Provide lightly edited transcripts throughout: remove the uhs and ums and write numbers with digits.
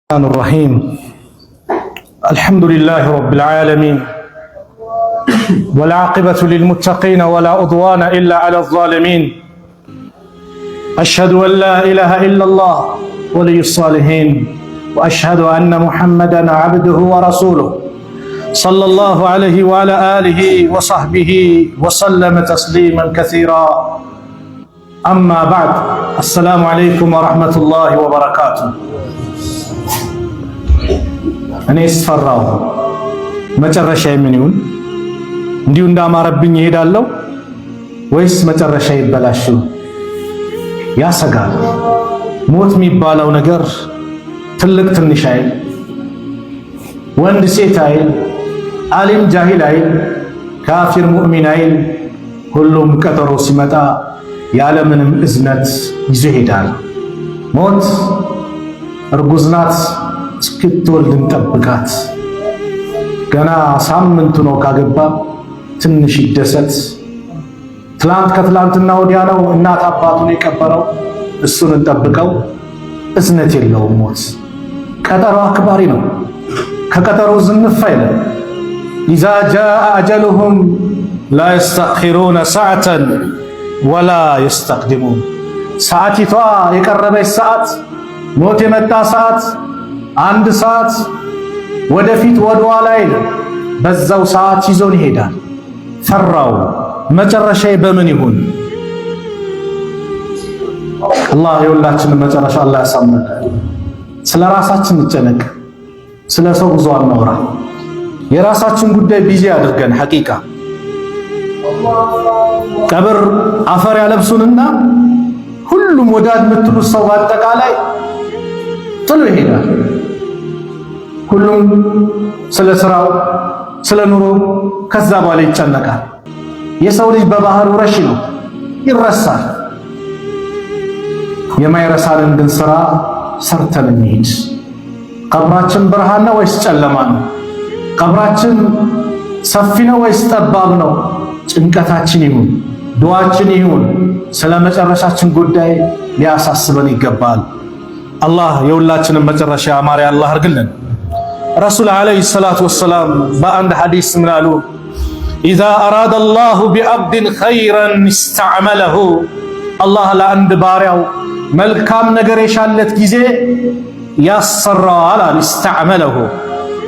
الرحمن الرحيم الحمد لله رب العالمين والعاقبة للمتقين ولا عدوان إلا على الظالمين أشهد أن لا إله إلا الله ولي الصالحين وأشهد أن محمدا عبده ورسوله صلى الله عليه وعلى آله وصحبه وسلم تسليما كثيرا أما بعد السلام عليكم ورحمة الله وبركاته እኔ ስፈራው መጨረሻ ምን ይሁን እንዲሁ እንዳማረብኝ እሄዳለሁ ወይስ መጨረሻ ይበላሽ ያሰጋል። ሞት የሚባለው ነገር ትልቅ ትንሽ አይል፣ ወንድ ሴት አይል፣ ዓሊም ጃሂል አይል፣ ካፊር ሙእሚን አይል፣ ሁሉም ቀጠሮ ሲመጣ ያለምንም እዝነት ይዞ ይሄዳል። ሞት እርጉዝ ናት እስክትወልድ እንጠብቃት። ገና ሳምንቱ ነው ካገባ ትንሽ ይደሰት። ትላንት ከትላንትና ወዲያ ነው እናት አባቱን የቀበረው፣ እሱን እንጠብቀው። እዝነት የለውም ሞት። ቀጠሮ አክባሪ ነው። ከቀጠሮ ዝንፍ አይልም። ኢዛ ጃአ አጀሉሁም ላ የስተእኺሩነ ሰዓተን ወላ የስተቅድሙን። ሰዓቲቷ የቀረበች ሰዓት፣ ሞት የመጣ ሰዓት አንድ ሰዓት ወደፊት ወደኋላ አይልም። በዛው ሰዓት ይዞን ይሄዳል። ፈራው መጨረሻዬ በምን ይሁን? አላህ የሁላችንን መጨረሻ አላህ ያሳምረን። ስለ ራሳችን እንጨነቅ፣ ስለ ሰው ብዙ አናውራ። የራሳችን ጉዳይ ቢዚ አድርገን ሐቂቃ ቀብር አፈር ያለብሱንና ሁሉም ወዳጅ የምትሉት ሰው በአጠቃላይ ጥሎ ይሄዳል። ሁሉም ስለ ስራው ስለ ኑሮ ከዛ በኋላ ይጨነቃል። የሰው ልጅ በባህሩ ረሺ ነው፣ ይረሳል። የማይረሳንን ግን ስራ ሰርተን እንሂድ። ቀብራችን ብርሃን ነው ወይስ ጨለማ ነው? ቀብራችን ሰፊ ነው ወይስ ጠባብ ነው? ጭንቀታችን ይሁን ዱዓችን ይሁን ስለ መጨረሻችን ጉዳይ ሊያሳስበን ይገባል። አላህ የሁላችንን መጨረሻ ያማረ አላህ አድርግልን። ረሱል ዓለይሂ ሰላቱ ወሰላም በአንድ ሐዲስ ምን አሉ? ኢዛ አራደ አላሁ ቢዐብድን ኸይረን ኢስተዕመለሁ። አላህ ለአንድ ባሪያው መልካም ነገር የሻለት ጊዜ ያሰራዋል አሉ። ኢስተዕመለሁ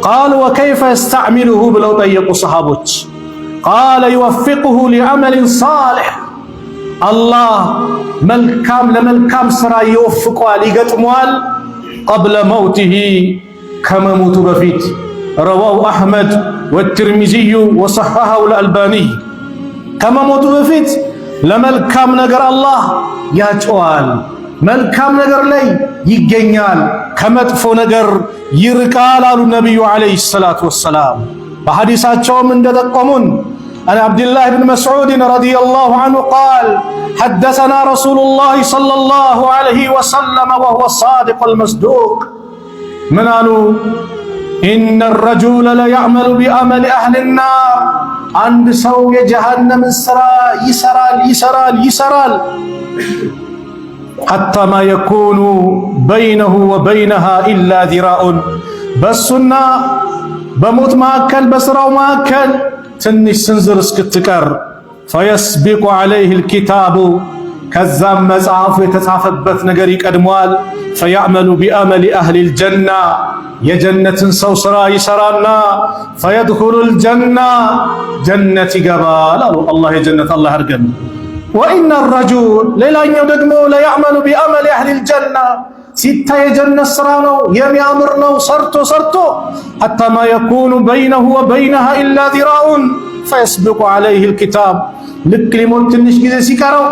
ቃሉ ወከይፈ የስተዕሚሉሁ ብለው ጠየቁ ሰሃቦች። ቃለ ዩወፊቁሁ ሊዐመሊን ሳሊሕ። አላህ መልካም ለመልካም ስራ ይወፍቀዋል፣ ይገጥመዋል። ቀብለ መውቲሂ ከመሞቱ በፊት። ረዋሁ አሕመድ ወትርሚዚዩ ወሰሐሐሁ አልአልባኒይ። ከመሞቱ በፊት ለመልካም ነገር አላህ ያጨዋል፣ መልካም ነገር ላይ ይገኛል፣ ከመጥፎ ነገር ይርቃል አሉ ነቢዩ ዓለይሂ ሰላቱ ወሰላም። በሐዲሳቸውም እንደጠቆሙን عن عبد الله بن مسعود رضي الله عنه قال حدثنا رسول الله صلى الله عليه وسلم وهو الصادق المصدوق من قالوا إن الرجل ليعمل بعمل أهل النار. عند سو جهنم السرى يسرال حتى ما يكون بينه وبينها إلا ذراع. بسنا بموت ماكل بسراو ماكل ትንሽ ስንዝር እስክትቀር ፈየስቢቁ ዐለይሂ ልኪታቡ ከዛም መጽሐፉ የተጻፈበት ነገር ይቀድመዋል። ፈያዕመሉ ቢአመሊ አህሊል ጀና የጀነትን ሰው ሥራ ይሠራና ፈየድኹሉል ጀና ጀነት ይገባል አሉ። አላህ የጀነት አላህ አድርገን። ወኢነ ረጁል ሌላኛው ደግሞ ለያዕመሉ ቢአመሊ አህሊል ጀና ሲታይ የጀነት ሥራ ነው የሚያምር ነው ሰርቶ ሐታ ማ የኩኑ በይነሁ ወበይነሃ ኢላ ዚራኡን ፈየስቢቁ ዐለይሂ ልኪታብ ልክ ሊሞት ትንሽ ጊዜ ሲቀረው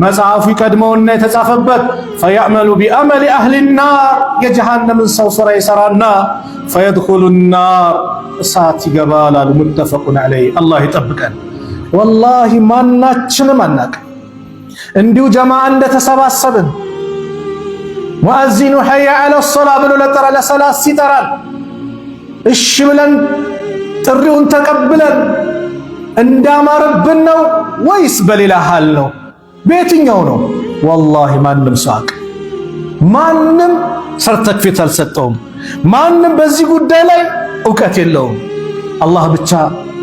መጽሐፉ ይቀድመውና የተጻፈበት ፈያዕመሉ ቢአመሊ አህሊ ናር የጀሃነምን ሰው ሥራ ይሠራና ፈየድኹሉ ናር እሳት ይገባል አሉ። ሙተፈቁን ዐለይህ። አላህ ይጠብቀን። ወላሂ ማናችንም አናቅም እንዲሁ ጀማዓ እንደተሰባሰብን ሙአዚኑ ሐየ ዐለ ሶላ ብሎ ለሰላት ሲጠራን እሺ ብለን ጥሪውን ተቀብለን እንዳማረብን ነው ወይስ በሌላ ሐል ነው? በየትኛው ነው? ወላሂ ማንም ሳቅ ማንም ሰርተክፊት አልሰጠውም። ማንም በዚህ ጉዳይ ላይ እውቀት የለውም። አላህ ብቻ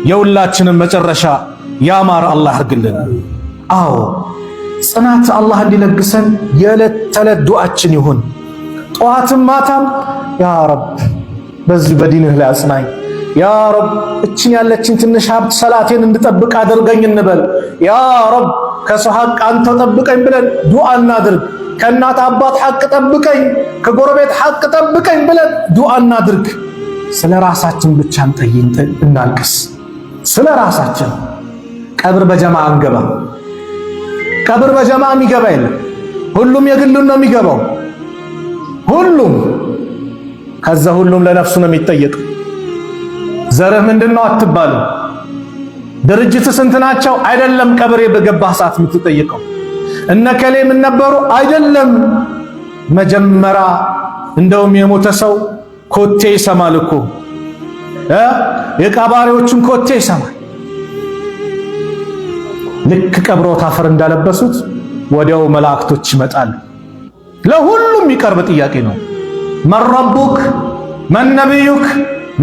የሁላችንም መጨረሻ ያማረ አላህ ያርግልን። አዎ ጽናት አላህ እንዲለግሰን የዕለት ተዕለት ዱዓችን ይሁን። ጠዋትም ማታም ያ ረብ በዚህ በዲንህ ላይ አጽናኝ፣ ያ ረብ እችን ያለችን ትንሽ ሀብት ሰላቴን እንድጠብቅ አድርገኝ እንበል። ያ ረብ ከሰው ሐቅ አንተ ጠብቀኝ ብለን ዱዓ እናድርግ። ከእናት አባት ሐቅ ጠብቀኝ፣ ከጎረቤት ሐቅ ጠብቀኝ ብለን ዱዓ እናድርግ። ስለ ራሳችን ብቻ እናልቅስ። ስለ ራሳችን ቀብር በጀማዓ አንገባ። ቀብር በጀማዓ የሚገባ የለም። ሁሉም የግሉን ነው የሚገባው። ሁሉም ከዛ ሁሉም ለነፍሱ ነው የሚጠየቀው። ዘርህ ምንድነው አትባሉ። ድርጅት ስንት ናቸው አይደለም። ቀብሬ በገባህ ሰዓት የምትጠየቀው እነከሌ ምን ነበሩ አይደለም። መጀመሪያ እንደውም የሞተ ሰው ኮቴ ይሰማል እኮ የቀባሪዎቹን ኮቴ ይሰማል። ልክ ቀብሮት አፈር እንዳለበሱት ወዲያው መላእክቶች ይመጣሉ። ለሁሉም የሚቀርብ ጥያቄ ነው። መን ረቡክ መን ነቢዩክ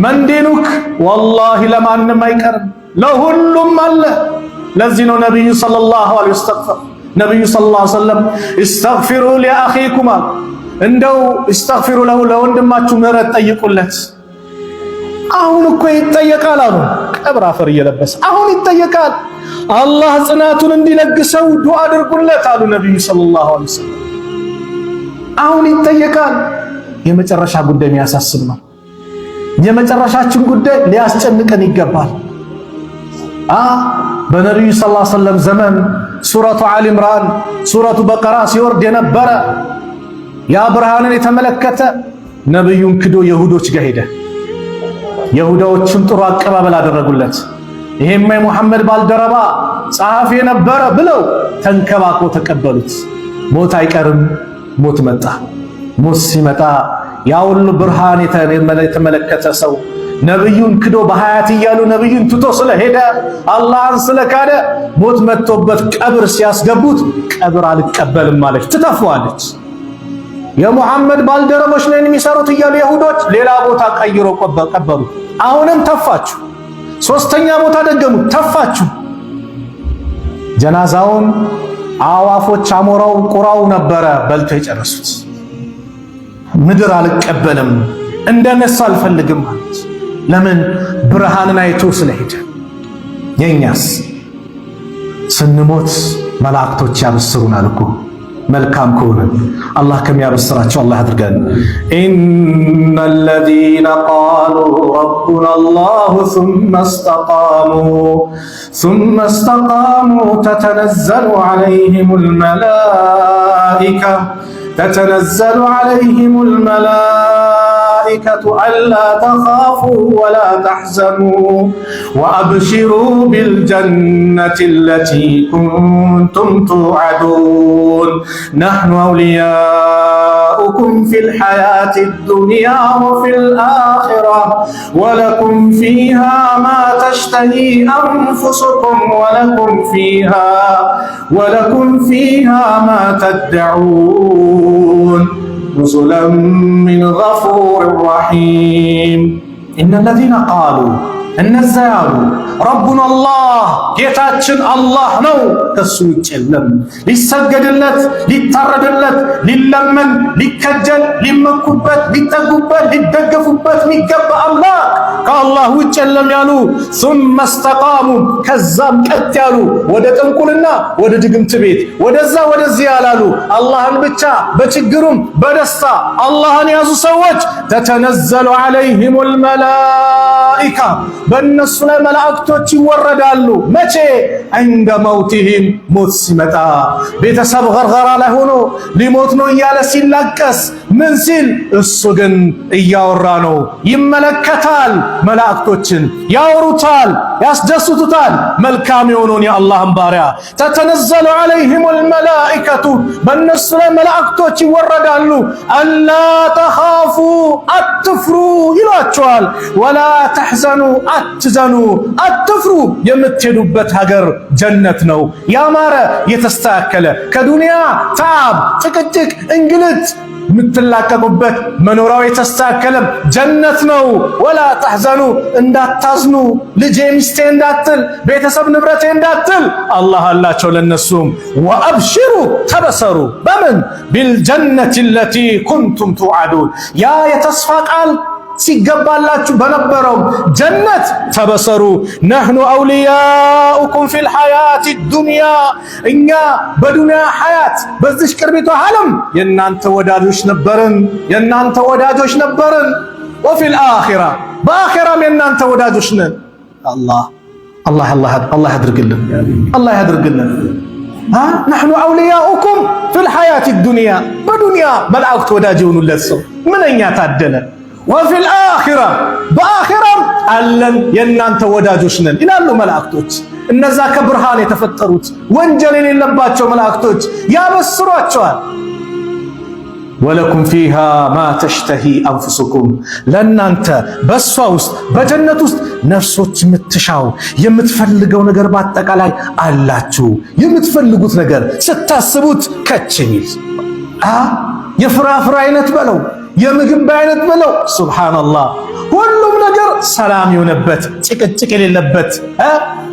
መን ዲኑክ። ወላሂ ለማንም አይቀርም፣ ለሁሉም አለ። ለዚህ ነው ነቢዩ ሰለላሁ ዐለይሂ ወሰለም እስተግፊሩ ሊአኺኩማ፣ እንደው እስተግፊሩ ለሁ ለወንድማችሁ ምህረት ጠይቁለት። አሁን እኮ ይጠየቃል አሉ። ቀብር አፈር እየለበሰ አሁን ይጠየቃል። አላህ ጽናቱን እንዲለግሰው ዱዓ አድርጉለት አሉ ነቢዩ ሰለላሁ ዐለይሂ ወሰለም። አሁን ይጠየቃል። የመጨረሻ ጉዳይ የሚያሳስብ ነው። የመጨረሻችን ጉዳይ ሊያስጨንቀን ይገባል። በነቢዩ ሰለላሁ ዐለይሂ ወሰለም ዘመን ሱረቱ አሊ ኢምራን ሱረቱ በቀራ ሲወርድ የነበረ ያ ብርሃንን የተመለከተ ነቢዩን ክዶ የሁዶች ጋር ሄደ። የሁዳዎችም ጥሩ አቀባበል አደረጉለት። ይሄማ የሙሐመድ ባልደረባ ጸሐፊ የነበረ ብለው ተንከባክቦ ተቀበሉት። ሞት አይቀርም። ሞት መጣ። ሞት ሲመጣ ያ ሁሉ ብርሃን የተመለከተ ሰው ነብዩን ክዶ በሐያት እያሉ ነብዩን ትቶ ስለሄደ አላህን ስለካደ ሞት መጥቶበት ቀብር ሲያስገቡት ቀብር አልቀበልም ማለች፣ ትተፋዋለች። የሙሐመድ ባልደረቦች ነን የሚሰሩት እያሉ ይሁዶች ሌላ ቦታ ቀይሮ ቀበሩ። አሁንም ተፋችሁ። ሶስተኛ ቦታ ደገሙ፣ ተፋችሁ። ጀናዛውን አዋፎች አሞራው ቁራው ነበረ በልቶ የጨረሱት። ምድር አልቀበልም እንደነሱ አልፈልግም ማለት ለምን? ብርሃንን አይቶ ስለሄደ። የኛስ ስንሞት መላእክቶች ያበስሩናል እኮ መልካም ከሆነ አላህ ከሚያበስራቸው አላህ አድርገን። ኢነለዚነ ቃሉ ረቡና አላሁ ሱመ እስተቃሙ ተተነዘሉ ዐለይሂሙል መላኢከቱ አላ ተኻፉ ወላ ተሕዘኑ ወአብሽሩ ቢልጀነቲ አለቲ ኩንቱም ቱዐዱን ነሕኑ አውሊያኡኩም ፊል ሐያቲ ዱንያ ወፊል አኺራ ወለኩም ፊሃ ማ ተሽተሂ አንፉሱኩም ወለኩም ፊሃ ማ ተድዑን ኑዙለን ሚን ገፉሪር ረሒም። ኢነለዚነ ቃሉ እነዚያ ያሉ ረቡና አላህ ጌታችን አላህ ነው፣ ከሱ ውጭ የለም። ሊሰገድለት፣ ሊታረድለት፣ ሊለመን፣ ሊከጀል፣ ሊመኩበት፣ ሊጠጉበት፣ ሊደገፉበት የሚገባ አምላክ ከአላህ ውጭ የለም ያሉ ሱመ እስተቃሙ ከዛም ቀጥ ያሉ ወደ ጥንቁልና ወደ ድግምት ቤት ወደዛ ወደዚህ ያላሉ አላህን ብቻ በችግሩም በደስታ አላህን ያዙ ሰዎች ተተነዘሉ ዐለይሂሙል መላኢካ በእነሱ ላይ መላእክቶች ይወረዳሉ። መቼ? እንደ መውቲሂም ሞት ሲመጣ ቤተሰብ ገርገራ ላይ ሆኖ ሊሞት ነው እያለ ሲላቀስ ምን ሲል እሱ ግን እያወራ ነው። ይመለከታል፣ መላእክቶችን ያወሩታል፣ ያስደስቱታል። መልካም የሆነውን የአላህን ባሪያ ተተነዘሉ ዐለይሂሙል መላኢከቱ በእነሱ ላይ መላእክቶች ይወረዳሉ። አላ ተኻፉ አትፍሩ ይሏቸዋል። ወላ ተሕዘኑ አትዘኑ አትፍሩ። የምትሄዱበት ሀገር ጀነት ነው፣ ያማረ የተስተካከለ ከዱንያ ተዓብ፣ ጭቅጭቅ፣ እንግልት ምትላቀቁበት መኖሪያው የተስተካከለም ጀነት ነው። ወላ ተሕዘኑ እንዳታዝኑ፣ ልጄ ሚስቴ እንዳትል፣ ቤተሰብ ንብረቴ እንዳትል አላህ አላቸው ለነሱም። ወአብሽሩ ተበሰሩ በምን ቢልጀነቲ ለቲ ኩንቱም ቱዓዱን ያ የተስፋ ቃል ሲገባላችሁ በነበረው ጀነት ተበሰሩ። ነህኑ አውሊያኡኩም ፊል ሐያቲ ዱንያ እኛ በዱንያ ሐያት በዚህ ቅርቢቷ ዓለም የናንተ ወዳጆች ነበርን። ወፊል አኺራ በአኺራም የናንተ ወዳጆች ነን። አላህ ያድርግልን። ነህኑ አውሊያኡኩም ፊል ሐያቲ ዱንያ በዱንያ መላእክት ወዳጅ የሆኑለት ሰው ምንኛ ታደለ። ወፊል አኺራ በአኺራም አለን የናንተ ወዳጆች ነን ይላሉ መላእክቶች። እነዛ ከብርሃን የተፈጠሩት ወንጀል የሌለባቸው መላእክቶች ያበስሯቸዋል። ወለኩም ፊሃ ማ ተሽተሂ አንፉሱኩም ለናንተ በሷ ውስጥ በጀነት ውስጥ ነፍሶች የምትሻው የምትፈልገው ነገር በአጠቃላይ አላችሁ። የምትፈልጉት ነገር ስታስቡት ከች የሚል የፍራፍሬ አይነት በለው የምግብ አይነት በለው ሱብሃንአላህ ሁሉም ነገር ሰላም የሆነበት ጭቅጭቅ የሌለበት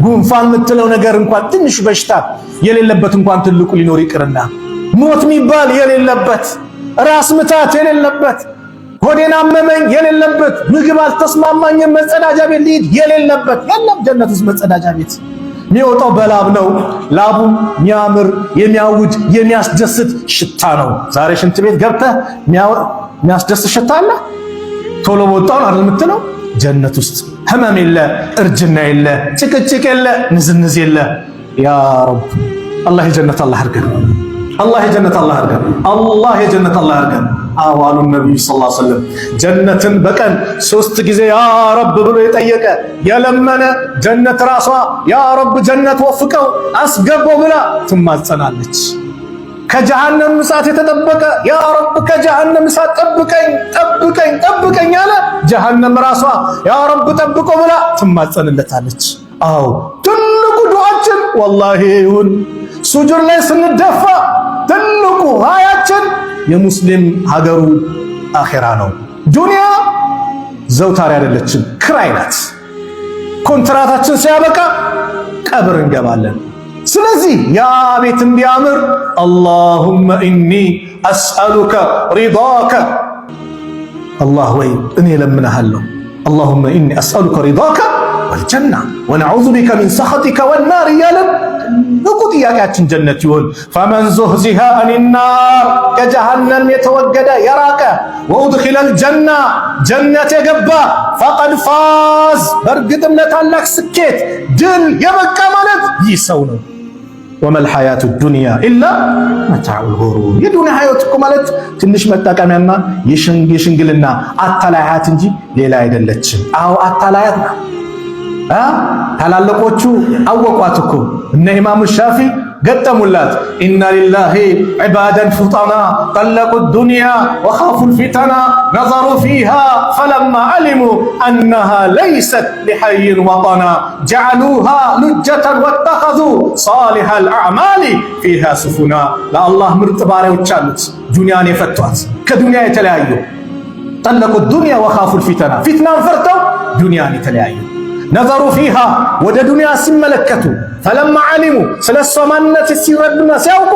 ጉንፋን የምትለው ነገር እንኳን ትንሽ በሽታ የሌለበት እንኳን ትልቁ ሊኖር ይቅርና ሞት የሚባል የሌለበት ራስ ምታት የሌለበት ሆዴን አመመኝ የሌለበት ምግብ አልተስማማኝም መጸዳጃ ቤት ልሂድ የሌለበት የለም። ጀነት ውስጥ መጸዳጃ ቤት የሚወጣው በላብ ነው። ላቡ የሚያምር የሚያውድ የሚያስደስት ሽታ ነው። ዛሬ ሽንት ቤት ገብተህ የሚያስደስት ሽታ አለ? ቶሎ ወጣውን አይደል የምትለው? ጀነት ውስጥ ህመም የለ፣ እርጅና የለ፣ ጭቅጭቅ የለ፣ ንዝንዝ የለ። ያ ረብ አላህ የጀነት አላህ አድርገን። አላህ የጀነት አላህ አድርገን። አዋሉ ነብዩ ሰለላሁ ዐለይሂ ወሰለም ጀነትን በቀን 3 ጊዜ ያ ረብ ብሎ የጠየቀ የለመነ ጀነት ራሷ ያ ረብ ጀነት ወፍቀው አስገባው ብላ ትማጸናለች። ከጀሃነም እሳት የተጠበቀ ያ ረብ ከጀሃነም እሳት ጠብቀኝ አለ። ጀሃነም ራሷ ያ ረብ ጠብቆ ብላ ትማጸንለታለች። አዎ ትልቁ ዱዓችን ወላሂ ይሁን ሱጁድ ላይ ስንደፋ ትልቁ ሀያችን የሙስሊም ሀገሩ አኺራ ነው። ዱንያ ዘውታሪ አይደለችም፣ ክራይ ናት። ኮንትራታችን ሲያበቃ ቀብር እንገባለን። ስለዚህ ያ ቤት እንዲያምር አላሁመ ኢኒ አስአሉከ ሪዳከ አላህ ወይ እኔ ለምንሃለሁ አላሁመ ኢኒ አስአሉከ ሪዳከ ወልጀና ወነዑዙ ቢከ ሚን ሰኸጢከ ወናር እያለን ንቁ ጥያቄያችን ጀነት ይሆን። ፈመን ዙህዚሃ አኒናር ከጀሃነም የተወገደ የራቀ ወኡድኺለል ጀና ጀነት የገባ ፈቀድ ፋዝ በእርግጥም ለታላቅ ስኬት ድል የበቃ ማለት ይህ ሰው ነው። ወመል ሐያቱ ዱንያ ኢላ መታዑል ጉሩር የዱንያ ህይወት እኮ ማለት ትንሽ መጠቀሚያና የሽንግልና አታላያት እንጂ ሌላ አይደለችም። አዎ አታላያት ነው። ታላላቆቹ አወቋት እኮ እነ ኢማሙ ሻፊ ገጠሙላት። ኢና ሊላሂ ዒባደን ፉጣና ጠለቁ ዱንያ ወኻፉ ልፊተና ነዘሩ ፊሃ ፈለማ ዓሊሙ አነሃ ለይሰት ሊሐይን ወጠና ጀዓሉሃ ሉጀተን ወተኸዙ ሳሊሐል አዕማሊ ፊሃ ስፉና። ለአላህ ምርጥ ባሪያዎች አሉት ዱንያን የፈቷት ከዱንያ የተለያዩ ጠለቁ ዱንያ ወኻፉ ልፊተና ፊትናን ፈርተው ዱንያን የተለያዩ ነዘሩ ፊሃ ወደ ዱንያ ሲመለከቱ ፈለማ ዓሊሙ ስለ እሷ ማንነት ሲረዱና ሲያውቁ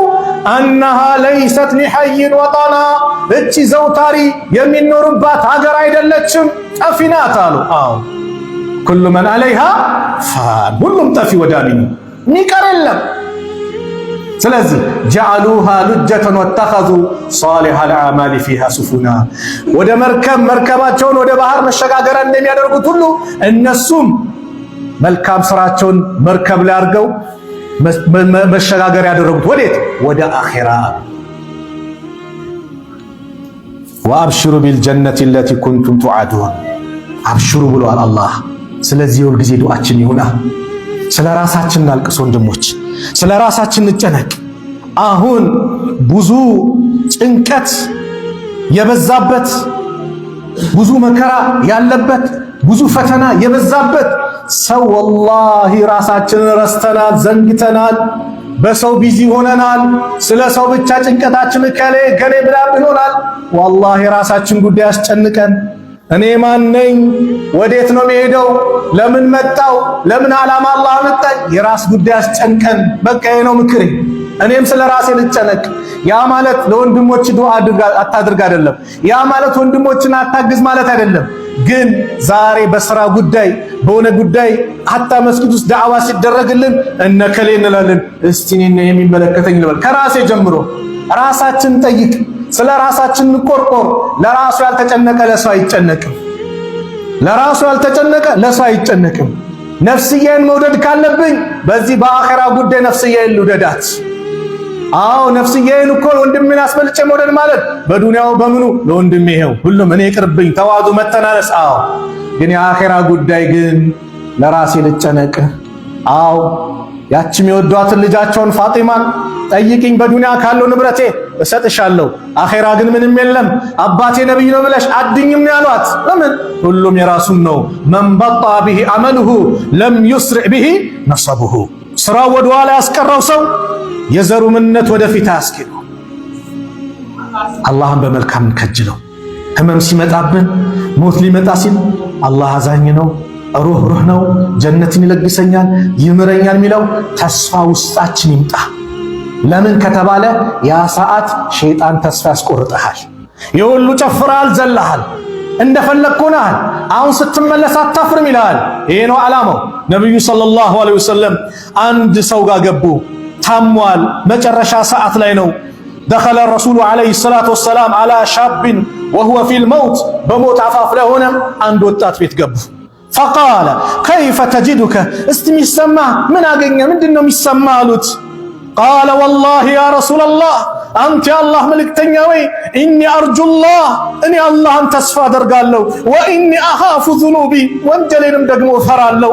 አነሃ ለይሰት ሊሐይን ወጠና እቺ ዘውታሪ የሚኖሩባት ሀገር አይደለችም ጠፊ ናት አሉ። አዎ ኩሉ መን ዐለይሃ ፋን ሁሉም ጠፊ ወዳሚ ነው፣ የሚቀር የለም። ስለዚህ ጀዓሉሃ ሉጀተን ወተኸዙ ሷሊሐል አዕማሊ ፊሃ ሱፉና ወደ መርከባቸውን ወደ ባህር መሸጋገሪያ እንደሚያደርጉት ሁሉ እነሱም መልካም ስራቸውን መርከብ ላይ አድርገው መሸጋገሪያ ያደረጉት ወዴት? ወደ አኺራ። ወአብሽሩ ቢልጀነቲ ለቲ ኩንቱም ቱዓዱን አብሽሩ ብሏል አላህ። ስለዚህ ሁል ጊዜ ዱዓችን ይሁና። ስለ ራሳችን እናልቅስ ወንድሞች፣ ስለ ራሳችን እንጨነቅ። አሁን ብዙ ጭንቀት የበዛበት ብዙ መከራ ያለበት ብዙ ፈተና የበዛበት ሰው ወላሂ ራሳችንን ረስተናል፣ ዘንግተናል። በሰው ቢዚ ሆነናል። ስለ ሰው ብቻ ጭንቀታችን ከሌ ብላ ይሆናል። ወላሂ የራሳችን ጉዳይ አስጨንቀን እኔ ማን ነኝ? ወዴት ነው የምሄደው? ለምን መጣው? ለምን ዓላማ አላህ መጣኝ? የራስ ጉዳይ አስጨንቀን በቃ ይሄ ነው ምክሬ። እኔም ስለ ራሴ ልጨነቅ። ያ ማለት ለወንድሞች ዱዓ አታድርግ አይደለም። ያ ማለት ወንድሞችን አታግዝ ማለት አይደለም። ግን ዛሬ በስራ ጉዳይ በሆነ ጉዳይ ሐታ መስጊድ ውስጥ ዳዕዋ ሲደረግልን እነከሌ እንላለን። እስቲ እኔን የሚመለከተኝ ልበል። ከራሴ ጀምሮ ራሳችን ጠይቅ። ስለ ራሳችን እንቆርቆር። ለራሱ ያልተጨነቀ ለሰው አይጨነቅም። ለራሱ ያልተጨነቀ ለሰው አይጨነቅም። ነፍስዬን መውደድ ካለብኝ በዚህ በአኺራ ጉዳይ ነፍስዬን ልውደዳት። አዎ ነፍስዬን እኮ ወንድሜን አስበልጬ መውደድ ማለት በዱንያው በምኑ ለወንድሜ ይሄው ሁሉም እኔ ቅርብኝ ተዋዱ መተናነስ። አዎ ግን የአኺራ ጉዳይ ግን ለራሴ ልጨነቅ። አዎ ያችም የወዷትን ልጃቸውን ፋጢማን ጠይቂኝ በዱንያ ካለው ንብረቴ እሰጥሻለሁ፣ አኺራ ግን ምንም የለም አባቴ ነብይ ነው ብለሽ አድኝም ያሏት። ለምን? ሁሉም የራሱን ነው። መን በጣ ቢሂ አመልሁ ለም ዩስሪዕ ቢሂ ነሰቡሁ። ስራው ወደ ኋላ ያስቀረው ሰው የዘሩ ምንነት ወደፊት አያስኬደው። አላህን በመልካም እንከጅለው። ህመም ሲመጣብን ሞት ሊመጣ ሲል አላህ አዛኝ ነው፣ ሩህ ነው፣ ጀነትን ይለግሰኛል፣ ይምረኛል የሚለው ተስፋ ውስጣችን ይምጣ። ለምን ከተባለ ያ ሰዓት ሸይጣን ተስፋ ያስቆርጠሃል። የሁሉ ጨፍረሃል፣ ዘለሃል፣ እንደፈለግህ ሆነሃል። አሁን ስትመለስ አታፍርም ይልሃል። ይሄ ነው ዓላማው። ነብዩ ሰለላሁ ዐለይሂ ወሰለም አንድ ሰው ጋር ገቡ። ታሟል፣ መጨረሻ ሰዓት ላይ ነው። ደኸለ ረሱሉ ዐለይሂ ሰላቱ ወሰላም ዐላ ሻብን ወሁወ ፊል መውት፣ በሞት አፋፍ ላይ ሆነ አንድ ወጣት ቤት ገቡ። ፈቃለ ከይፈ ተጅዱከ፣ እስቲ የሚሰማህ ምን አገኘ? ምንድነው የሚሰማህ አሉት። ቃለ ወላሂ ያ ረሱለላህ፣ አንተ የአላህ መልእክተኛ ወይ ኢኒ አርጁላህ፣ እኔ አላህን ተስፋ አደርጋለሁ፣ ወኢኒ አኻፉ ዙኑቢ፣ ወንጀሌንም ደግሞ እፈራለሁ።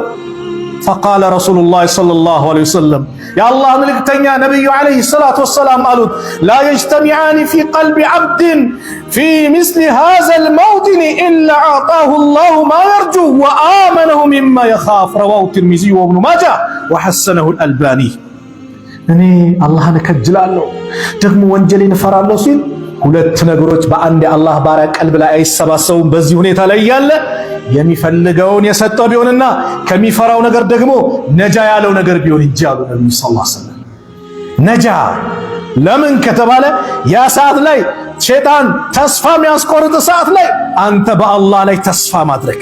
ፈቃለ ረሱሉላህ ሰለላሁ ዐለይሂ ወሰለም፣ የአላህ መልእክተኛ ነቢዩ ዐለይሂ ሰላቱ ወሰላም አሉት ላ የጅተሚዓኒ ፊ ቀልቢ ዐብድን ፊ ምስሊ ሃዘል መውጢን ኢላ አዕጣሁ ላሁ ማ የርጁ ወአመነሁ ሚማ የኻፍ። ረዋሁ ትርሚዚ ወብኑ ማጃ ወሐሰነሁ አልአልባኒ። እኔ አላህን እከጅላለሁ ደግሞ ወንጀሌን እፈራለሁ ሲል ሁለት ነገሮች በአንድ የአላህ ባሪያ ቀልብ ላይ አይሰባሰቡም። በዚህ ሁኔታ ላይ ያለ የሚፈልገውን የሰጠው ቢሆንና ከሚፈራው ነገር ደግሞ ነጃ ያለው ነገር ቢሆን እንጂ አሉ ነብዩ ሰለላሁ ዐለይሂ ወሰለም። ነጃ ለምን ከተባለ ያ ሰዓት ላይ ሸይጣን ተስፋ የሚያስቆርጥ ሰዓት ላይ አንተ በአላህ ላይ ተስፋ ማድረግ።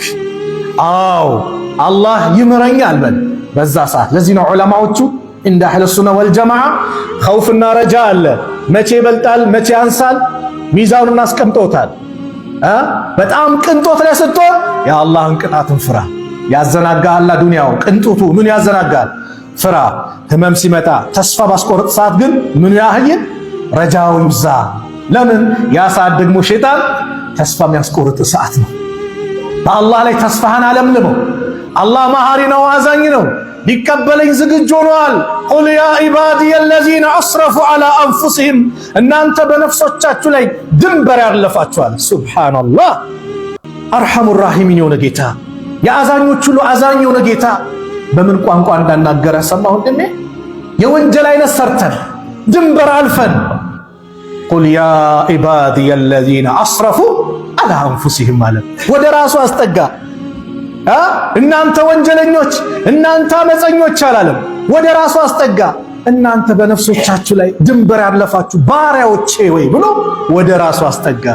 አዎ አላህ ይምረኛል በል በዛ ሰዓት። ለዚህ ነው ዑለማዎቹ እንደ አህለ ሱና ወልጀማዓ ኸውፍና ረጃ አለ። መቼ ይበልጣል መቼ ያንሳል ሚዛኑን አስቀምጠውታል። በጣም ቅንጦት ላይ ስትሆን የአላህን ቅጣትን ፍራ። ያዘናጋሃል ዱንያው ቅንጦቱ ምን ያዘናጋል? ፍራ። ህመም ሲመጣ ተስፋ ባስቆርጥ ሰዓት ግን ምን ያህል ረጃው ይብዛ። ለምን? ያ ሰዓት ደግሞ ሸይጣን ተስፋ የሚያስቆርጥ ሰዓት ነው። በአላህ ላይ ተስፋህን አለምልመው። አላህ መሐሪ ነው፣ አዛኝ ነው፣ ሊቀበለኝ ዝግጁ ሆኗል። ቁል ያ ኢባዲየ አለዚነ አስረፉ ዐላ አንፉሲሂም፣ እናንተ በነፍሶቻችሁ ላይ ድንበር ያለፋችኋል። ሱብሃነላህ። አርሐሙ ራሒሚን የሆነ ጌታ፣ የአዛኞች ሁሉ አዛኝ የሆነ ጌታ በምን ቋንቋ እንዳናገረ ሰማሁ እንደኔ። የወንጀል አይነት ሰርተን ድንበር አልፈን ቁል ያ ኢባዲየ አለዚነ አስረፉ ዐላ አንፉሲሂም ማለት ወደ ራሱ አስጠጋ። እናንተ ወንጀለኞች፣ እናንተ አመፀኞች አላለም። ወደ ራሱ አስጠጋ። እናንተ በነፍሶቻችሁ ላይ ድንበር ያለፋችሁ ባሪያዎቼ ወይ ብሎ ወደ ራሱ አስጠጋ።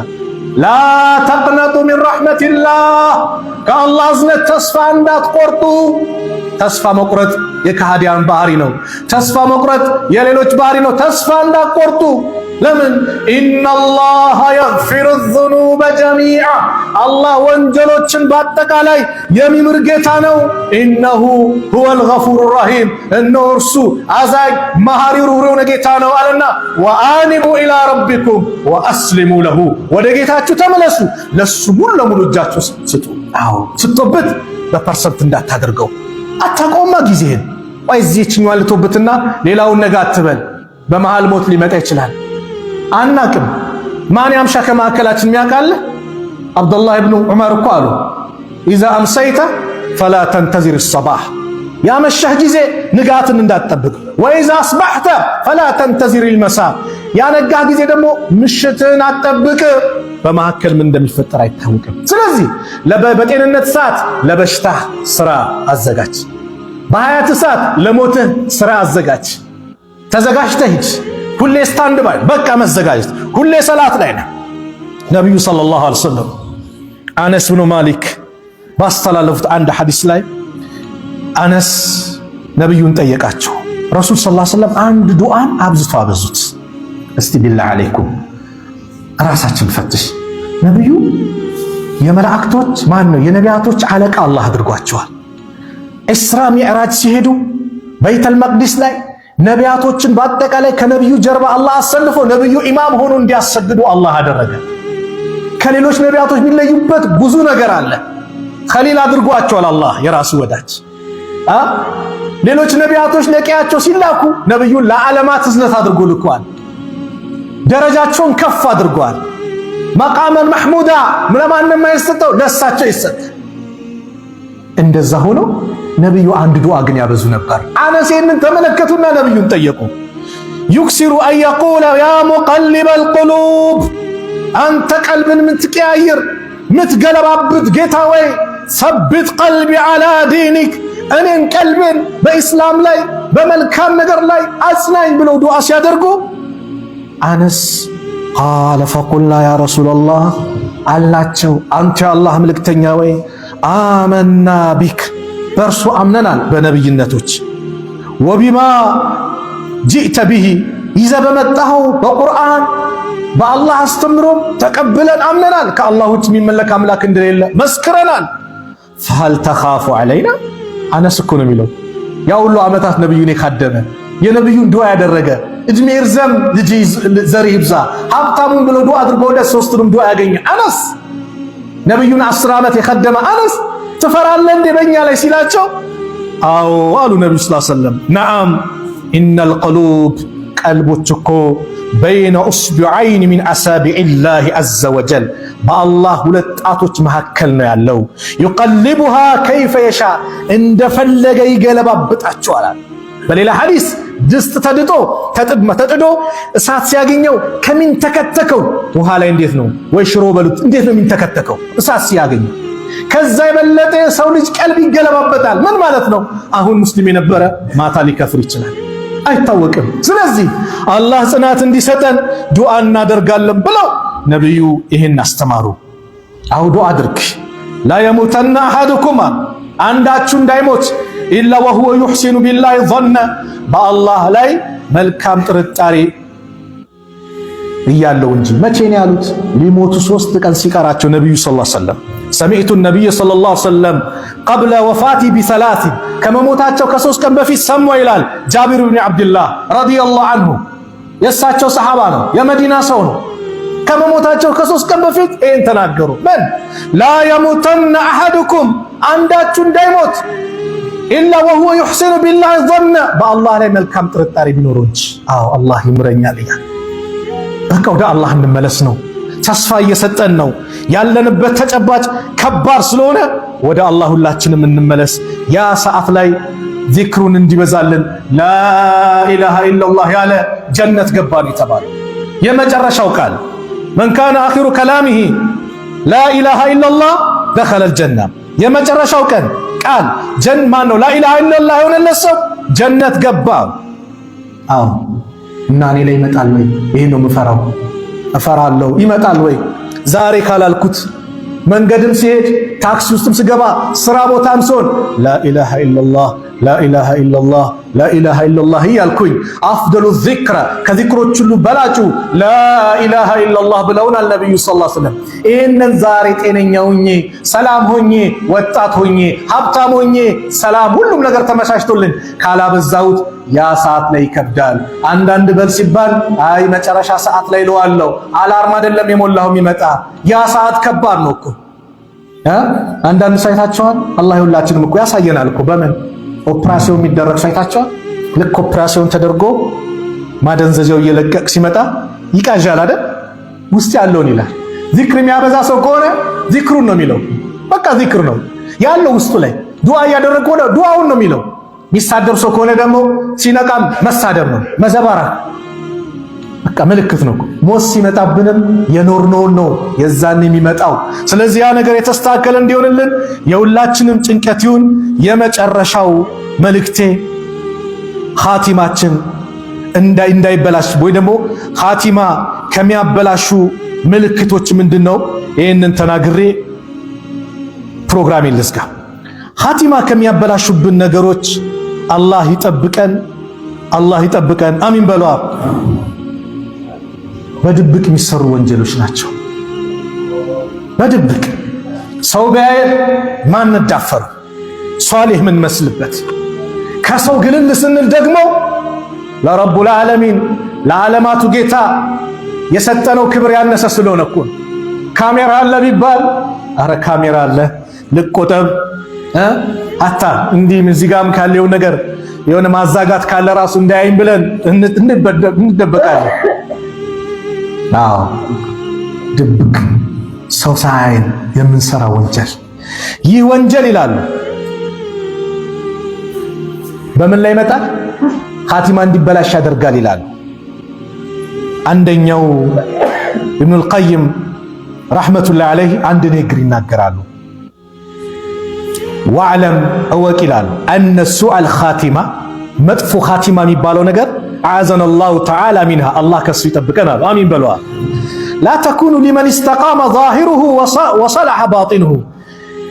ላ ተቅነጡ ሚን ረሕመቲላህ፣ ከአላህ እዝነት ተስፋ እንዳትቆርጡ። ተስፋ መቁረጥ የከሃዲያን ባህሪ ነው። ተስፋ መቁረጥ የሌሎች ባህሪ ነው። ተስፋ እንዳትቆርጡ። ለምን? ኢነላህ የግፊሩ ዙኑበ ጀሚዓ፣ አላህ ወንጀሎችን በአጠቃላይ የሚምር ጌታ ነው። ኢነሁ ሁወል ገፉሩ ረሂም፣ እነሆ እርሱ አዛኝ መሐሪ ሩህሩህ ጌታ ነው አለና ወአኒቡ ኢላ ረቢኩም ወአስሊሙ ለሁ፣ ወደ ጌታችሁ ተመለሱ፣ ለሱ ሙሉ ለሙሉ እጃችሁ ስጡ። አዎ ስቶበት በፐርሰንት እንዳታደርገው። አታቆማ ጊዜህን። ወይ እዚህኛው ልቶበትና ሌላውን ነገ አትበል። በመሃል ሞት ሊመጣ ይችላል። አናቅም። ማን ያምሻ ከማዕከላችን የሚያውቃል? አብዱላህ ኢብኑ ዑመር እኮ አሉ ኢዛ አምሰይተ ፈላ ተንተዚር ሰባህ፣ ያመሸህ ጊዜ ንጋትን እንዳትጠብቅ። ወኢዛ አስበሕተ ፈላ ተንተዚር ልመሳ ያነጋህ ጊዜ ደግሞ ምሽትን አትጠብቅ። በመካከል ምን እንደሚፈጠር አይታወቅም። ስለዚህ በጤንነት ሰዓት ለበሽታህ ስራ አዘጋጅ፣ በሀያት ሰዓት ለሞትህ ስራ አዘጋጅ። ተዘጋጅተህ ሂድ። ሁሌ ስታንድ ባይ፣ በቃ መዘጋጀት። ሁሌ ሰላት ላይ ነህ። ነቢዩ ሰለላሁ ዐለይሂ ወሰለም አነስ ብኑ ማሊክ ባስተላለፉት አንድ ሐዲስ ላይ አነስ ነቢዩን ጠየቃቸው። ረሱል ሰለላሁ ዐለይሂ ወሰለም አንድ ዱዓን አብዝቶ አበዙት። እስቲ ቢላህ አለይኩም ራሳችን ፈትሽ። ነቢዩ የመላእክቶች የነቢያቶች አለቃ አላህ አድርጓቸዋል። ኢስራ ሚዕራጅ ሲሄዱ በይተል መቅዲስ ላይ ነቢያቶችን በአጠቃላይ ከነቢዩ ጀርባ አላህ አሰልፎ ነቢዩ ኢማም ሆኖ እንዲያሰግዱ አላህ አደረገ። ከሌሎች ነቢያቶች የሚለዩበት ብዙ ነገር አለ። ኸሊል አድርጓቸዋል አላህ የራሱ ወዳጅ። ሌሎች ነቢያቶች ለቀያቸው ሲላኩ ነቢዩን ለዓለማት እዝነት አድርጎ ልኳል። ደረጃቸውን ከፍ አድርጓል። መቃመን መሕሙዳ ለማንም አይሰጠው፣ ለሳቸው ይሰጥ። እንደዛ ሆኖ ነቢዩ አንድ ዱዓ ግን ያበዙ ነበር። አነስ ይህንን ተመለከቱና ነቢዩን ጠየቁ። ዩክሲሩ አን የቁለ ያ ሙቀሊበል ቁሉብ አንተ ቀልብን ምትቀያይር ምትገለባብጥ ጌታ ወይ ሰብት ቀልቢ ዐላ ዲኒክ እኔን ቀልቤን በኢስላም ላይ በመልካም ነገር ላይ አጽናኝ ብለው ዱዓ ሲያደርጉ አነስ ቃለ ፈቁልና ያ ረሱለላህ አላቸው አንተ የአላህ መልእክተኛ ወይ አመና ቢክ በእርሱ አምነናል በነቢይነቶች ወቢማ ጂእተ ቢሂ ይዘ በመጣኸው በቁርአን በአላህ አስተምሮም ተቀብለን አምነናል። ከአላህ ውጭ የሚመለክ አምላክ እንደሌለ መስክረናል። ፈሀል ተኻፉ ዐለይና አነስ እኮ ነው የሚለው ያ ሁሉ ዓመታት ነቢዩን የካደመ የነቢዩን ዱዓ ያደረገ እድሜ ይርዘም ልጅ ዘር ይብዛ ሀብታሙን ብሎ ዱዓ አድርጎለት ሶስቱንም ዱዓ ያገኘ አነስ ነቢዩን 10 ዓመት የከደመ አነስ ትፈራለህ እንደ በእኛ ላይ ሲላቸው አዎ አሉ ነቢዩ ሰለላሁ ዐለይሂ ወሰለም ነዓም ኢነል ቁሉብ ቀልቦች እኮ በይነ ኡስቡዐይን ሚን አሳቢዒላሂ ዐዘ ወጀል በአላህ ሁለት ጣቶች መካከል ነው ያለው። ዩቀልቡሃ ከይፈ የሻ እንደፈለገ ይገለባብጣቸዋል። በሌላ ሐዲስ ድስት ተጥዶ እሳት ሲያገኘው ከሚንተከተከው ውሃ ላይ እንዴት ነው ወይ ሽሮ በሉት እንዴት ነው የሚንተከተከው እሳት ሲያገኘው ከዛ የበለጠ የሰው ልጅ ቀልብ ይገለባበጣል። ምን ማለት ነው? አሁን ሙስሊም የነበረ ማታ ሊከፍር ይችላል፣ አይታወቅም። ስለዚህ አላህ ጽናት እንዲሰጠን ዱዓ እናደርጋለን ብለው ነብዩ ይሄን አስተማሩ። አው ዱዓ አድርግ ላ የሙተና አሐዱኩም አንዳችሁ እንዳይሞት ኢላ ወሁወ ዩሕሲኑ ቢላሂ ظن በአላህ ላይ መልካም ጥርጣሬ እያለው እንጂ። መቼ ነው ያሉት? ሊሞቱ 3 ቀን ሲቀራቸው ነብዩ ሰለላሁ ዐለይሂ ወሰለም ሰሚዕቱ ነብይ ሰለላሁ ዐለይሂ ወሰለም ቀብለ ወፋቲ ቢሰላሲ ከመሞታቸው ከ3 ቀን በፊት ሰሙ ይላል ጃቢር ብን አብድላህ ረዲየላሁ ዐንሁ። የእሳቸው ሰሃባ ነው፣ የመዲና ሰው ነው። ከመሞታቸው ከ3 ቀን በፊት ይህን ተናገሩ። ምን ላ የሙተና አሐዱኩም አንዳችሁ እንዳይሞት ኢላ ወሁወ ዩሕሲኑ ቢላሂ ظن በአላህ ላይ መልካም ጥርጣሬ ቢኖረው እንጂ። አዎ አላህ ይምረኛል እያለ በቃ ወደ አላህ እንመለስ ነው። ተስፋ እየሰጠን ነው። ያለንበት ተጨባጭ ከባድ ስለሆነ ወደ አላህ ሁላችንም እንመለስ። ያ ሰዓት ላይ ዚክሩን እንዲበዛልን ላኢላሃ ኢላላህ ያለ ጀነት ገባ ነው የተባለው። የመጨረሻው ቃል መን ካነ አኺሩ ከላሚሂ ላኢላሃ ኢላላህ ደኸለል ጀና። የመጨረሻው ቀን ቃል ማን ነው? ላኢላሃ ኢላላህ የሆነለት ሰው ጀነት ገባ። አዎ እና እኔ ላይ ይመጣል ወይ? ይሄ ነው የምፈራው። እፈራለሁ። ይመጣል ወይ? ዛሬ ካላልኩት መንገድም ሲሄድ ታክሲ ውስጥም ስገባ ስራ ቦታም ስሆን ላኢላሃ ኢላላህ ላኢላሃ ኢላላህ ላኢላሃ ኢላላህ እያልኩኝ አፍደሉ ዚክረ ከዚክሮች ሁሉ በላጩ ላኢላሃ ኢላላህ ብለውናል ነብዩ ሰለላሁ ዐለይሂ ወሰለም። ይህንን ዛሬ ጤነኛ ሆኜ ሰላም ሆኜ ወጣት ሆኜ ሀብታም ሆኜ ሰላም ሁሉም ነገር ተመቻችቶልን ካላበዛሁት ያ ሰዓት ላይ ይከብዳል። አንዳንድ በል ሲባል አይ መጨረሻ ሰዓት ላይ ለዋለው አላርም አይደለም የሞላው የሚመጣ ያ ሰዓት ከባድ ነው እኮ። አንዳንድ ሳይታቸዋል አላህ ሁላችንም እኮ ያሳየናል እኮ በምን ኦፕራሲዮን የሚደረግ ሳይታቸዋል። ልክ ኦፕራሲዮን ተደርጎ ማደንዘዣው እየለቀቅ ሲመጣ ይቃዣል አይደል? ውስጥ ያለውን ይላል። ዚክር የሚያበዛ ሰው ከሆነ ዚክሩን ነው የሚለው። በቃ ዚክር ነው ያለው ውስጡ ላይ ዱዓ እያደረገ ሆነ ዱዓውን ነው የሚለው። ሚሳደብ ሰው ከሆነ ደግሞ ሲነቃም መሳደብ ነው፣ መዘባረቅ በቃ ምልክት ነው። ሞት ሲመጣብንም የኖርነውን ነው የዛን የሚመጣው። ስለዚህ ያ ነገር የተስተካከለ እንዲሆንልን የሁላችንም ጭንቀት ይሁን። የመጨረሻው መልእክቴ ኻቲማችን እንዳይበላሽ ወይ ደግሞ ኻቲማ ከሚያበላሹ ምልክቶች ምንድነው? ይህንን ተናግሬ ፕሮግራሜን ልዝጋ። ኻቲማ ከሚያበላሹብን ነገሮች አላህ ይጠብቀን፣ አላህ ይጠብቀን። አሚን በሏ። በድብቅ የሚሰሩ ወንጀሎች ናቸው። በድብቅ ሰው ቢያየን ማንዳፈር ሷሊህ ምን መስልበት። ከሰው ግልል ስንል ደግሞ ለረቡል ዓለሚን ለዓለማቱ ጌታ የሰጠነው ክብር ያነሰ ስለሆነ እኮ ካሜራ አለ ቢባል አረ ካሜራ አለ ልቆጠብ አታ እንዲህ እዚህ ጋርም ካለው ነገር የሆነ ማዛጋት ካለ ራሱ እንዳያይን ብለን እንደበቃለን። አዎ ድብቅ ሰው ሳይን የምንሰራ ወንጀል። ይህ ወንጀል ይላሉ በምን ላይ ይመጣል? ኻቲማ እንዲበላሽ ያደርጋል ይላሉ። አንደኛው ኢብኑል ቀይም ረሕመቱላሂ ዐለይሂ አንድ ንግግር ይናገራሉ። ወዕለም እወቅ ይላሉ አነ ሱአል ኻቲማ መጥፎ ኻቲማ የሚባለው ነገር አዘነ አላሁ ተዓላ ሚንሃ አላህ ከሱ ይጠብቀናል። አሚን በለዋል። ላ ተኩኑ ሊመን ኢስተቃመ ዛሂሩሁ ወሰለሐ ባጢኑሁ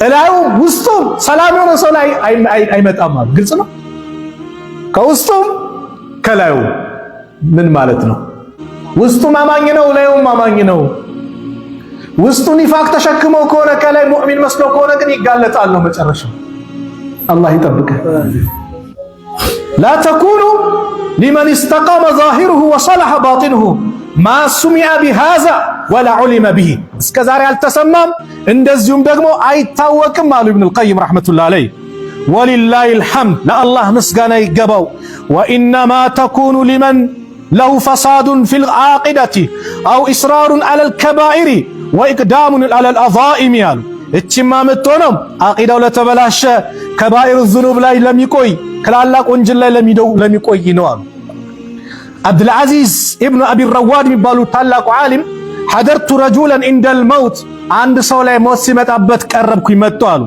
እላዩ ውስጡም ሰላም የሆነ ሰው ላይ አይመጣም። ግልጽ ነው። ከውስጡም ከላዩ ምን ማለት ነው? ውስጡም አማኝ ነው፣ ላዩም አማኝ ነው። ውስጡ ኒፋቅ ተሸክመው ከሆነ ከላይ ሙእሚን መስለው ከሆነ ግን ይጋለጣል ነው መጨረሻው። አላህ ይጠብቀን። ላ ተኩኑ ሊመን ኢስተቃመ ዛሂሩሁ ወሰለሐ ባጢኑሁ ማ ሱሚዐ ቢሃዛ ወላ ዑሊመ ቢሂ እስከ ዛሬ አልተሰማም እንደዚሁም ደግሞ አይታወቅም አሉ ኢብኑል ቀይም ረሕመቱላሂ ዐለይሂ። ወሊላሂል ሐምድ ለአላህ ምስጋና ይገባው። ወኢነማ ተኩኑ ሊመን ለሁ ፈሳዱን ፊል ዓቂደቲ አው ኢስራሩን ዐለል ከባኢሪ ወኢቅዳሙን ዐለል አዛኢም ያሉ። እቺማ የምትሆነው ዓቂዳው ለተበላሸ ከባኢር ዙኑብ ላይ ለሚቆይ ከላላቅ ወንጀል ላይ ለሚቆይ ነው አሉ። አብዱልዓዚዝ ኢብኑ አቢ ረዋድ የሚባሉ ታላቁ ዓሊም ሐደርቱ ረጁለን ኢንደል መውት አንድ ሰው ላይ ሞት ሲመጣበት ቀረብኩኝ መጥቶ አሉ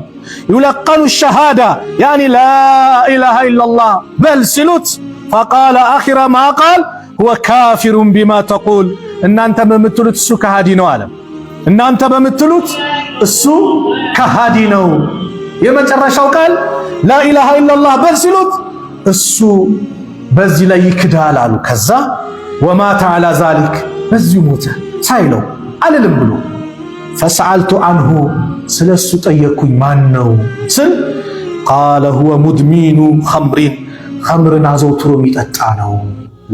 ዩለቀኑ ሸሃዳ ያኒ ላኢላሃ ኢለላህ በል ሲሉት ፈቃለ አኺረ ማ ቃል ሁወ ካፊሩን ቢማ ተቁል እናንተ በምትሉት እሱ ከሃዲ ነው አለ። እናንተ በምትሉት እሱ ከሃዲ ነው። የመጨረሻው ቃል ላኢላሃ ኢለላህ በል ሲሉት እሱ በዚህ ላይ ይክዳል አሉ። ከዛ ወማተ ዐላ ዛሊክ በዚሁ ሞተ ሳይለው አልልም ብሎ ፈሰአልቱ አንሁ ስለሱ ጠየቅኩኝ ማን ነው ስል ቃለ ሁወ ሙድሚኑ ኸምሪን ኸምርን አዘውትሮ የሚጠጣ ነው።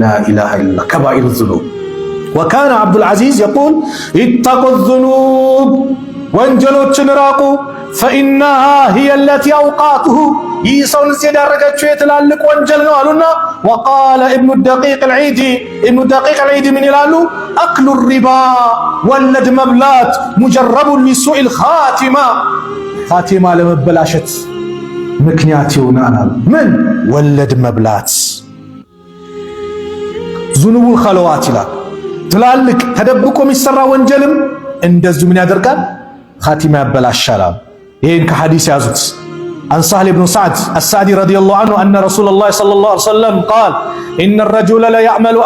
ላኢላሃ ኢለላህ ከባኢር ዙኑብ። ወካነ አብዱልዓዚዝ የቁል ኢተቁ ዙኑብ ወንጀሎችን ራቁ ፈኢነሃ ሂየ ለቲ አውቃቱሁ ይህ ሰውን እዚህ የዳረገችው የትላልቅ ወንጀል ነው አሉና ወቃለ ኢብኑ ደቂቅ አልዒድ ምን ይላሉ? አክሉ ሪባ ወለድ መብላት ሙጀረቡን ሊሱኢል ኻቲማ ኻቲማ ለመበላሸት ምክንያት ይሆናል። ምን ወለድ መብላት ዙኑቡል ኸለዋት ይላል። ትላልቅ ተደብቆ የሚሰራ ወንጀልም እንደዚሁ ምን ያደርጋል? ኻቲማ ያበላሻል። ይሄን ከሐዲስ ያዙት። عن سهل بن سعد السعدي رضي الله عنه أن رسول الله صلى الله عليه وسلم قال إن الرجل لا يعمل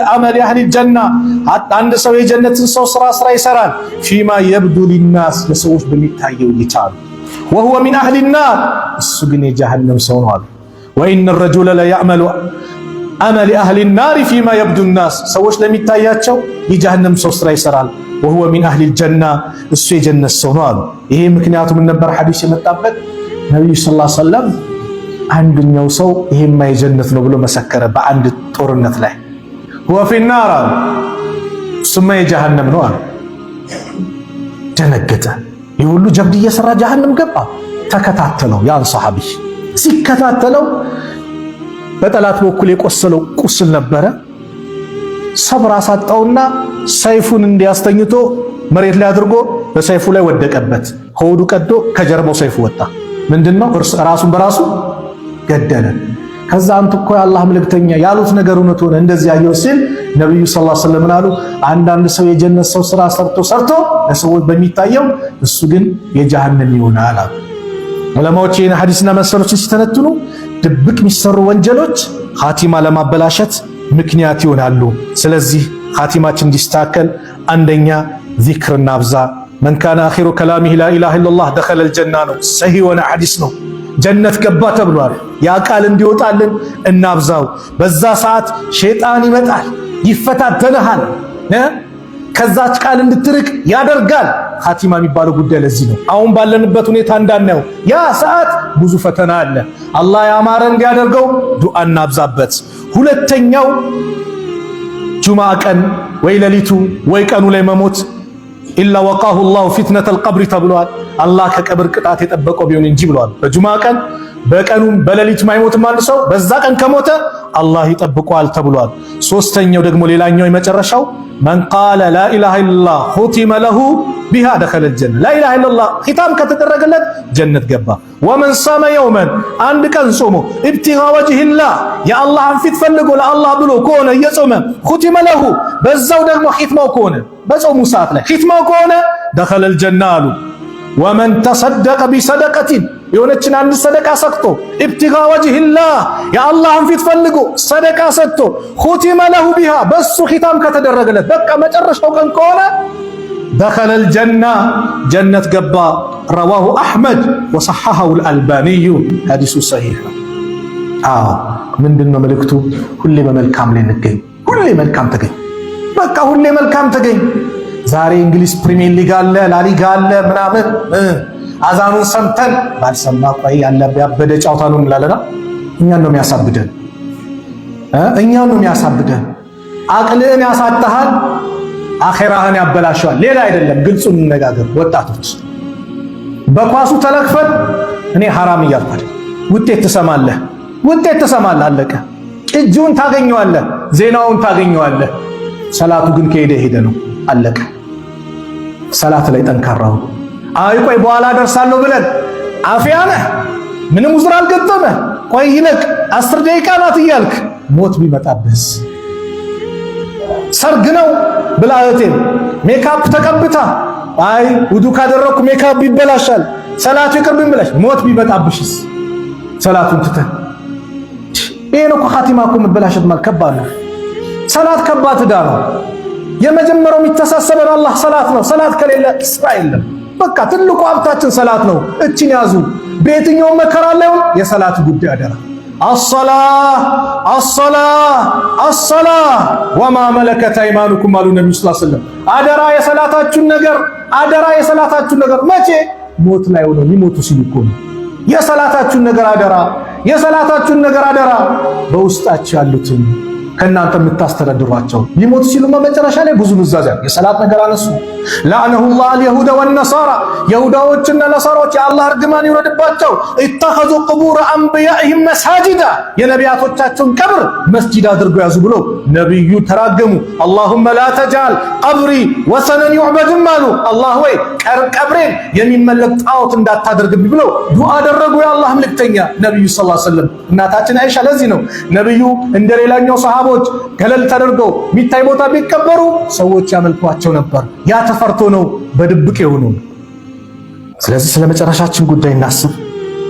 عمل أهل الجنة حتى عند سوي جنة سوسرا يسران فيما يبدو للناس لسوش بمتايو يتعب وهو من أهل النار السجن جهنم سونال. وإن الرجل لا يعمل عمل أهل النار فيما يبدو الناس سوش لمتاياتشو يجهنم سوسرا يسران وهو من أهل الجنة السوي جنة سونال. إيه مكنياتهم من نبر حديث متابت ነቢዩ ሰለላሁ ዐለይሂ ወሰለም አንደኛው ሰው ይሄማ የጀነት ነው ብሎ መሰከረ በአንድ ጦርነት ላይ ሁወ ፊናር እሱማ የጀሃነም ነው አለ። ደነገጠ። የሁሉ ጀብድ እየሰራ ጀሃነም ገባ። ተከታተለው ያን ሰሃቢ ሲከታተለው በጠላት በኩል የቆሰለው ቁስል ነበረ። ሰብር አሳጣውና ሰይፉን እንዲያስተኝቶ መሬት ላይ አድርጎ በሰይፉ ላይ ወደቀበት። ሆዱ ቀዶ ከጀርባው ሰይፉ ወጣ። ምንድነው? ራሱን በራሱ ገደለ። ከዛ አንተ እኮ የአላህ መልእክተኛ ያሉት ነገር እውነት ሆነ እንደዚህ ያየው ሲል ነብዩ ሰለላሁ ዐለይሂ ወሰለም አሉ አንዳንድ ሰው የጀነት ሰው ስራ ሰርቶ ለሰዎች በሚታየው እሱ ግን የጀሃነም ይሆናል አሉ። ዑለማዎች ይህን ሐዲስና መሰሎችን ሲተነትኑ ድብቅ የሚሰሩ ወንጀሎች ኻቲማ ለማበላሸት ምክንያት ይሆናሉ። ስለዚህ ኻቲማችን እንዲስተካከል አንደኛ ዚክር እናብዛ። መን ካነ አኺሩ ከላሚሂ ላ ኢላሃ ኢለላህ ደኸለል ጀና ነው። ሰሂህ የሆነ ሐዲስ ነው። ጀነት ገባ ተብሏል። ያ ቃል እንዲወጣልን እናብዛው። በዛ ሰዓት ሸይጣን ይመጣል፣ ይፈታተንሃል፣ ከዛች ቃል እንድትርቅ ያደርጋል። ኻቲማ የሚባለው ጉዳይ ለዚህ ነው። አሁን ባለንበት ሁኔታ እንዳናየው ያ ሰዓት ብዙ ፈተና አለ። አላህ ያማረ እንዲያደርገው ዱዓ እናብዛበት። ሁለተኛው ጁምዓ ቀን ወይ ሌሊቱ ወይ ቀኑ ላይ መሞት ኢላ ወቃሁ ላሁ ፊትነተል ቀብሪ ተብሏል። አላህ ከቀብር ቅጣት የጠበቀው ቢሆን እንጂ ብሏል። በጁምዓ ቀን በቀኑም በሌሊቱም አይሞትም አንድ ሰው በዛ ቀን ከሞተ አላህ ይጠብቀዋል ተብሏል። ሶስተኛው ደግሞ ሌላኛው የመጨረሻው መን ቃለ ላኢላሃ ኢለላህ ኹቲመ ለሁ ቢሃ ደኸለል ጀነ ላኢላሃ ኢለላህ ኺታም ከተደረገለት ጀነት ገባ። ወመን ሰመ የውመን አንድ ቀን ጾሞ ኢብቲጋ ወጅሂላህ የአላህን ፊት ፈልጎ ለአላህ ብሎ ከሆነ እየጾመ ኹቲመ ለሁ በዛው ደግሞ ኺትማው ከሆነ በጾሙ ሰዓት ላይ ኺትማው ከሆነ ደኸለል ጀና አሉ። ወመን ተሰደቀ ቢሰደቀቲን የሆነችን አንድ ሰደቃ ሰጥቶ ኢብቲጋ ወጅሂላህ የአላህን ፊት ፈልጎ ሰደቃ ሰጥቶ ኹቲመ ለሁ ቢሃ በሱ ኺታም ከተደረገለት በቃ መጨረሻው ቀን ከሆነ ደኸለል ጀና ጀነት ገባ። ረዋሁ አሕመድ ወሰሐሐሁ አልአልባኒዩ ሐዲሱ ሰሒሕ ነው። አዎ ምንድነው መልእክቱ? ሁሌ በመልካም ላይ እንገኝ፣ ሁሌ መልካም ተገኝ። በቃ ሁሌ መልካም ተገኝ። ዛሬ እንግሊዝ ፕሪሚየር ሊግ አለ፣ ላሊጋ አለ ምናምን አዛኑን ሰምተን ባልሰማ ቆይ ያበደ ጫውታ ነው እንላለና እኛን ነው የሚያሳብደን፣ እኛን ነው የሚያሳብደን። አቅልህን ያሳጣሃል፣ አኺራህን ያበላሸዋል። ሌላ አይደለም። ግልጹን እንነጋገር ወጣቶች። በኳሱ ተለክፈን እኔ ሐራም እያልኩ ውጤት ትሰማለህ፣ ውጤት ትሰማለህ፣ አለቀ። ቅጂውን ታገኘዋለህ፣ ዜናውን ታገኘዋለህ። ሰላቱ ግን ከሄደ ነው፣ አለቀ። ሰላት ላይ ጠንካራው አይ ቆይ በኋላ ደርሳለሁ ብለን አፍያ ነህ፣ ምንም ውዝር አልገጠመህ፣ ቆይ ይለቅ 10 ደቂቃ ናት እያልክ ሞት ቢመጣብህስ? ሰርግ ነው ብላ እህቴም ሜካፕ ተቀብታ አይ ውዱ ካደረኩ ሜካፕ ይበላሻል ሰላቱ ይቅርብኝ ብለሽ ሞት ቢመጣብሽስ? ሰላቱን ትተህ ይሄ ነው ኻቲማ እኮ መበላሸት ማለት ከባድ ነው። ሰላት ከባድ ዕዳ ነው። የመጀመሪያው የሚተሳሰበን አላህ ሰላት ነው። ሰላት ከሌለ ስራ የለም። በቃ ትልቁ ሀብታችን ሰላት ነው። እቺን ያዙ። በየትኛውም መከራ ላይ የሰላት ጉዳይ አደራ። አሰላህ ወማ መለከት አይማኑኩም አሉ ነብዩ ሰለላሁ ዐለይሂ ወሰለም። አደራ የሰላታችሁን ነገር መቼ ሞት ላይ ሆነው ሊሞቱ ሲሉ እኮ ነው። የሰላታችሁን ነገር አደራ በውስጣችሁ ያሉትን ከእናንተ የምታስተዳድሯቸው ሊሞቱ ሲሉ መጨረሻ ላይ ብዙ ንዛዛ የሰላት ነገር አነሱ። ለዐነሁላህ አልየሁደ ወነሳራ የሁዳዎችና ነሳራዎች የአላህ እርግማን ይውረድባቸው። ኢተኸዙ ቁቡረ አንቢያኢሂም መሳጅዳ የነቢያቶቻቸውን ቀብር መስጂድ አድርገው ያዙ ብሎ ነቢዩ ተራገሙ። አላሁመ ላ ተጅዐል ቀብሪ ወሰነን ዩዕበድም አሉ። አላህ ወይ ቀብሬን የሚመለክ ጣዖት እንዳታደርግብኝ ብለው ዱዓ አደረጉ። የአላህ መልእክተኛ ነቢዩ ሰለላሁ ዐለይሂ ወሰለም እናታችን አይሻ ለዚህ ነው ነቢዩ እንደሌላኛው ሰሃቦች ገለል ተደርገው ሚታይ ቦታ ቢቀበሩ ሰዎች ያመልኳቸው ነበር። ያ ተፈርቶ ነው በድብቅ የሆኑ። ስለዚህ ስለ መጨረሻችን ጉዳይ እናስብ።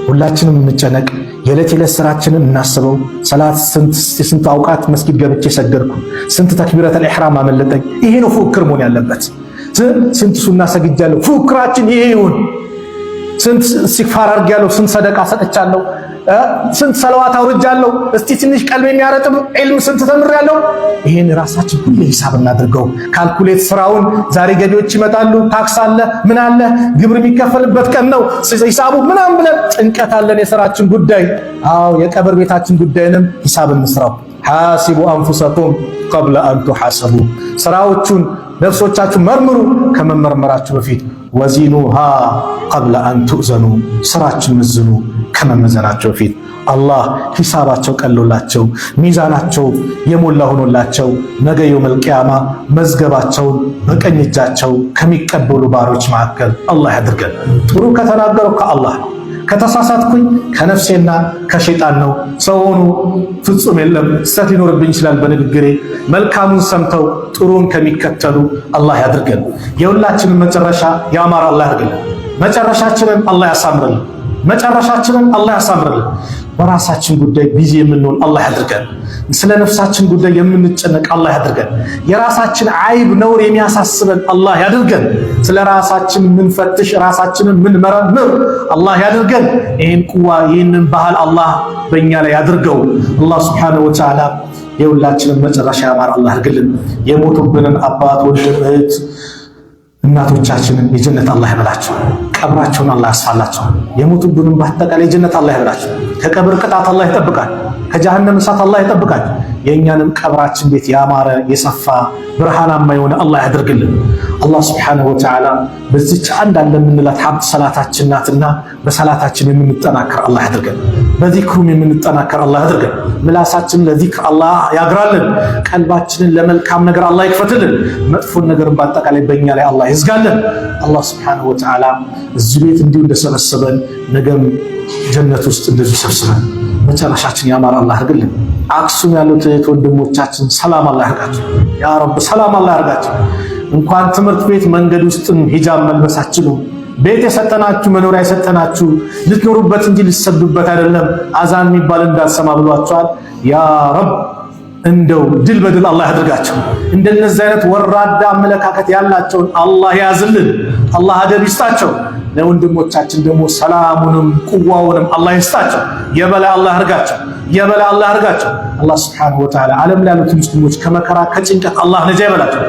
ሁላችንም እንጨነቅ። የዕለት ስራችንን እናስበው። ሰላት ስንት አውቃት መስጊድ ገብቼ ሰገድኩ፣ ስንት ተክቢረተል ኢሕራም አመለጠኝ። ይሄ ነው ፉክክር መሆን ያለበት። ስንት ሱና ሰግጃለሁ፣ ፉክራችን ይሄ ይሁን። ስንት ኢስቲግፋር አድርጌያለሁ፣ ስንት ሰደቃ ሰጥቻለሁ፣ ስንት ሰለዋት አውርጃለሁ፣ እስቲ ትንሽ ቀልብ የሚያረጥብ ዒልም ስንት ተምሬያለሁ። ይሄን ራሳችን ሁሌ ሂሳብ እናድርገው። ካልኩሌት ስራውን ዛሬ ገቢዎች ይመጣሉ፣ ታክስ አለ፣ ምን አለ፣ ግብር የሚከፈልበት ቀን ነው፣ ሂሳቡ ምናምን ብለን ጭንቀት አለን። የስራችን ጉዳይ አዎ የቀብር ቤታችን ጉዳይንም ሂሳብ እንስራው። ሐሲቡ አንፉሰኩም ቀብለ አን ቱሐሰቡ ስራዎቹን ነፍሶቻችሁ መርምሩ ከመመርመራችሁ በፊት። ወዚኑሃ ቀብለ አን ቱእዘኑ ስራችን መዝኑ ከመመዘናቸው በፊት። አላህ ሂሳባቸው ቀሎላቸው ሚዛናቸው የሞላ ሆኖላቸው ነገ የውመል ቂያማ መዝገባቸውን በቀኝ እጃቸው ከሚቀበሉ ባሮች መካከል አላህ ያድርገን። ጥሩ ከተናገረው ከአላህ ነው፣ ከተሳሳትኩኝ ከነፍሴና ከሸይጣን ነው። ሰው ሆኖ ፍጹም የለም፣ ስህተት ሊኖርብኝ ይችላል በንግግሬ። መልካሙን ሰምተው ጥሩን ከሚከተሉ አላህ ያድርገን። የሁላችንን መጨረሻ ያማረ አላህ ያድርገን። መጨረሻችንን አላህ ያሳምርልን። መጨረሻችንን አላህ ያሳምርልን። በራሳችን ጉዳይ ቢዚ የምንሆን አላህ ያድርገን። ስለ ነፍሳችን ጉዳይ የምንጨነቅ አላህ ያድርገን። የራሳችን አይብ ነውር የሚያሳስበን አላህ ያድርገን። ስለ ራሳችን ምንፈትሽ ራሳችንን ምንመረምር አላህ ያድርገን። ይህን ቁዋ ይህንን ባህል አላህ በእኛ ላይ ያድርገው። አላህ ሱብሓነሁ ወተዓላ የሁላችንን መጨረሻ ያማረ አላህ ያድርግልን። የሞቱብንን አባት፣ ወንድም፣ እህት እናቶቻችንን የጀነት አላህ ይበላቸው። ቀብራቸውን አላህ ያስፋላቸው። የሞቱብንን በአጠቃላይ የጀነት አላህ ይበላቸው። ከቀብር ቅጣት አላህ ይጠብቃል። ከጀሃነም እሳት አላህ ይጠብቃል። የእኛንም ቀብራችን ቤት ያማረ የሰፋ ብርሃናማ የሆነ አላህ ያድርግልን። አላህ ሱብሓነሁ ወተዓላ በዚች አንድ አለ የምንላት ሀብት ሰላታችን ናትና በሰላታችን የምንጠናከር አላህ ያድርገን። በዚክሩም የምንጠናከር አላህ ያድርገን። ምላሳችንን ለዚክር አላህ ያግራልን። ቀልባችንን ለመልካም ነገር አላህ ይክፈትልን። መጥፎን ነገርን በአጠቃላይ በእኛ ላይ አላህ ይዝጋልን። አላህ ሱብሓነሁ ወተዓላ እዚህ ቤት እንዲሁ እንደሰበሰበን ነገም ጀነት ውስጥ እንደዚህ ሰብስበን መጨረሻችን ያማረ አላህ ያድርግልን። አክሱም ያሉት እህት ወንድሞቻችን ሰላም አላህ ያርጋቸው። ያ ረብ ሰላም አላህ ያርጋቸው። እንኳን ትምህርት ቤት መንገድ ውስጥም ሂጃብ መልበሳችሁ ቤት የሰጠናችሁ መኖሪያ የሰጠናችሁ ልትኖሩበት እንጂ ልትሰዱበት አይደለም። አዛን የሚባል እንዳልሰማ ብሏቸዋል። ያ ረብ እንደው ድል በድል አላህ ያድርጋቸው። እንደነዚህ አይነት ወራዳ አመለካከት ያላቸውን አላህ ያዝልን። አላህ አደብ ይስጣቸው። ለወንድሞቻችን ደግሞ ሰላሙንም ቁዋውንም አላህ ይስጣቸው። የበላይ አላህ ያርጋቸው። የበላይ አላህ ያርጋቸው። አላህ ሱብሓነሁ ወተዓላ ዓለም ላይ ያሉት ሙስሊሞች ከመከራ ከጭንቀት አላህ ነጃ ይበላቸው።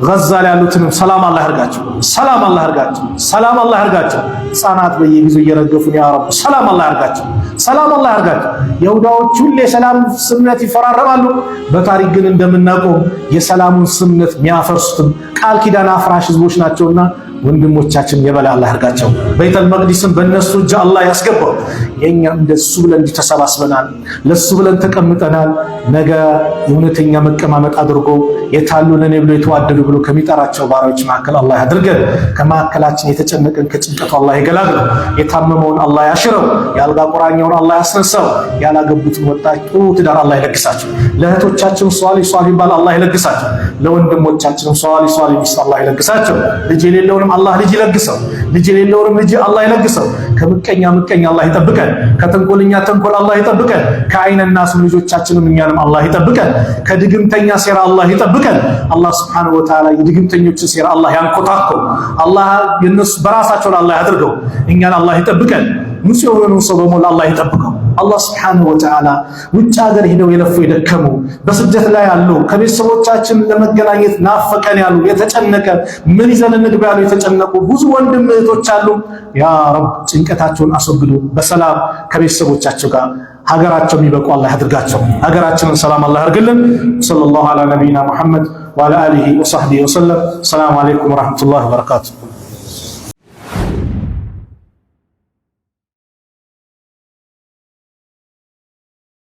ጋዛ ላይ ያሉትንም ሰላም አላህ ያርጋቸው። ሰላም አላህ ያርጋቸው። ሰላም አላህ ያርጋቸው። ህፃናት በየጊዜው እየረገፉን ያ ረብ ሰላም አላህ ያርጋቸው። ሰላም አላህ ያርጋቸው። ይሁዳዎች ሁሌ የሰላም ስምምነት ይፈራረማሉ። በታሪክ ግን እንደምናውቀው የሰላሙን ስምምነት የሚያፈርሱትም ቃል ኪዳን አፍራሽ ህዝቦች ናቸውና ወንድሞቻችን የበላይ አላህ ያርጋቸው። በይተል መቅዲስን በእነሱ እጅ አላህ ያስገባው። የኛ እንደሱ ብለን ተሰባስበናል፣ ለሱ ብለን ተቀምጠናል። ነገ የእውነተኛ መቀማመጥ አድርጎ የታሉ ለኔ ብሎ የተዋደዱ ብሎ ከሚጠራቸው ባሪያዎች መካከል አላህ ያድርገን። ከመካከላችን የተጨነቀን ከጭንቀቱ አላህ ይገላግለው። የታመመውን አላህ ያሽረው። የአልጋ ቁራኛውን አላህ ያስነሳው። ያላገቡትን ወጣት ጥሩ ትዳር አላህ ይለግሳቸው። ለእህቶቻችን ሷሊህ ባል አላህ ይለግሳቸው። ለወንድሞቻችን ሷሊህ ሚስት አላህ ይለግሳቸው። ልጅ የሌለውን አላህ ልጅ ይለግሰው። ልጅ የሌለውንም ልጅ አላህ ይለግሰው። ከምቀኛ አላህ ይጠብቀን። ከተንኮለኛ ተንኮል አላህ ይጠብቀን። ከአይነናስ ልጆቻችንም እኛንም አላህ ይጠብቀን። ከድግምተኛ ሴራ አላህ ይጠብቀን። አላህ ሱብሓነሁ ወተዓላ የድግምተኞችን ሴራ አላህ ያንቆታቸው። አላህ የነሱ በራሳቸው ላይ አላህ ያድርገው። እኛን አላህ ይጠብቀን። ንጹህ የሆነውን ሰው በሞላ አላህ ይጠብቀው። አላህ ሱብሓነሁ ወተዓላ ውጭ ሀገር ሄደው የለፉ የደከሙ በስደት ላይ ያሉ ከቤተሰቦቻችን ለመገናኘት ናፈቀን ያሉ የተጨነቀ ምን ይዘን እንግባ ያሉ የተጨነቁ ብዙ ወንድም እህቶች አሉ። ያ ረብ ጭንቀታቸውን አስወግዶ በሰላም ከቤተሰቦቻቸው ጋር ሀገራቸው የሚበቁ አላህ ያድርጋቸው። ሀገራችንን ሰላም አላህ ያድርግልን። ሰለላሁ ዐላ ነቢይና ሙሐመድ ወዐላ አሊሂ ወሰህቢሂ ወሰለም። ሰላም አለይኩም ወራህመቱላሂ ወበረካቱሁ።